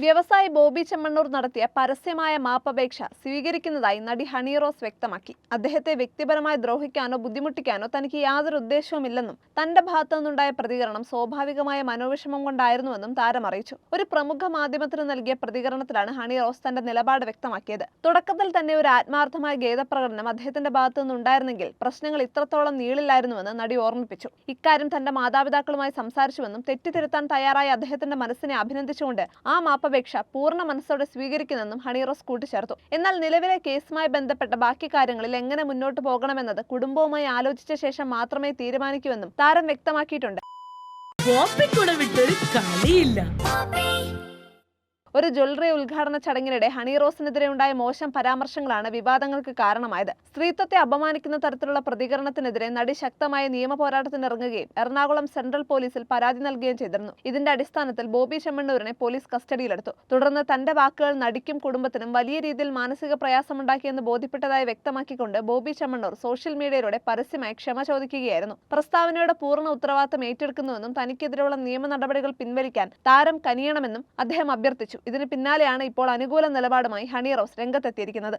വ്യവസായി ബോബി ചെമ്മണ്ണൂർ നടത്തിയ പരസ്യമായ മാപ്പപേക്ഷ സ്വീകരിക്കുന്നതായി നടി ഹണി റോസ് വ്യക്തമാക്കി. അദ്ദേഹത്തെ വ്യക്തിപരമായി ദ്രോഹിക്കാനോ ബുദ്ധിമുട്ടിക്കാനോ തനിക്ക് യാതൊരു ഉദ്ദേശവുമില്ലെന്നും തന്റെ ഭാഗത്തു നിന്നുണ്ടായ പ്രതികരണം സ്വാഭാവികമായ മനോവിഷമം കൊണ്ടായിരുന്നുവെന്നും താരം അറിയിച്ചു. ഒരു പ്രമുഖ മാധ്യമത്തിന് നൽകിയ പ്രതികരണത്തിലാണ് ഹണി റോസ് തന്റെ നിലപാട് വ്യക്തമാക്കിയത്. തുടക്കത്തിൽ തന്നെ ഒരു ആത്മാർത്ഥമായ ഖേദപ്രകടനം അദ്ദേഹത്തിന്റെ ഭാഗത്തു നിന്നുണ്ടായിരുന്നെങ്കിൽ പ്രശ്നങ്ങൾ ഇത്രത്തോളം നീളില്ലായിരുന്നുവെന്ന് നടി ഓർമ്മിപ്പിച്ചു. ഇക്കാര്യം തന്റെ മാതാപിതാക്കളുമായി സംസാരിച്ചുവെന്നും തെറ്റിതിരുത്താൻ തയ്യാറായ അദ്ദേഹത്തിന്റെ മനസ്സിനെ അഭിനന്ദിച്ചുകൊണ്ട് ആ മാപ്പപേക്ഷ പൂർണ്ണ മനസ്സോടെ സ്വീകരിക്കുമെന്നും ഹണി റോസ് കൂട്ടിച്ചേർത്തു. എന്നാൽ നിലവിലെ കേസുമായി ബന്ധപ്പെട്ട ബാക്കി കാര്യങ്ങളിൽ എങ്ങനെ മുന്നോട്ട് പോകണമെന്നത് കുടുംബവുമായി ആലോചിച്ച ശേഷം മാത്രമേ തീരുമാനിക്കൂവെന്നും താരം വ്യക്തമാക്കിയിട്ടുണ്ട്. ഒരു ജ്വല്ലറി ഉദ്ഘാടന ചടങ്ങിനിടെ ഹണി റോസിനെതിരെ ഉണ്ടായ മോശം പരാമർശങ്ങളാണ് വിവാദങ്ങൾക്ക് കാരണമായത്. സ്ത്രീത്വത്തെ അപമാനിക്കുന്ന തരത്തിലുള്ള പ്രതികരണത്തിനെതിരെ നടി ശക്തമായ നിയമ പോരാട്ടത്തിനിറങ്ങുകയും എറണാകുളം സെൻട്രൽ പോലീസിൽ പരാതി നൽകുകയും ചെയ്തിരുന്നു. ഇതിന്റെ അടിസ്ഥാനത്തിൽ ബോബി ചെമ്മണ്ണൂരിനെ പോലീസ് കസ്റ്റഡിയിലെടുത്തു. തുടർന്ന് തന്റെ വാക്കുകൾ നടിക്കും കുടുംബത്തിനും വലിയ രീതിയിൽ മാനസിക പ്രയാസമുണ്ടാക്കിയെന്ന് ബോധ്യപ്പെട്ടതായി വ്യക്തമാക്കിക്കൊണ്ട് ബോബി ചെമ്മണ്ണൂർ സോഷ്യൽ മീഡിയയിലൂടെ പരസ്യമായി ക്ഷമ ചോദിക്കുകയായിരുന്നു. പ്രസ്താവനയുടെ പൂർണ്ണ ഉത്തരവാദിത്തം ഏറ്റെടുക്കുന്നുവെന്നും തനിക്കെതിരെയുള്ള നിയമ നടപടികൾ പിൻവലിക്കാൻ താരം കനിയണമെന്നും അദ്ദേഹം അഭ്യർത്ഥിച്ചു. ഇതിന് പിന്നാലെയാണ് ഇപ്പോൾ അനുകൂല നിലപാടുമായി ഹണി റോസ് രംഗത്തെത്തിയിരിക്കുന്നത്.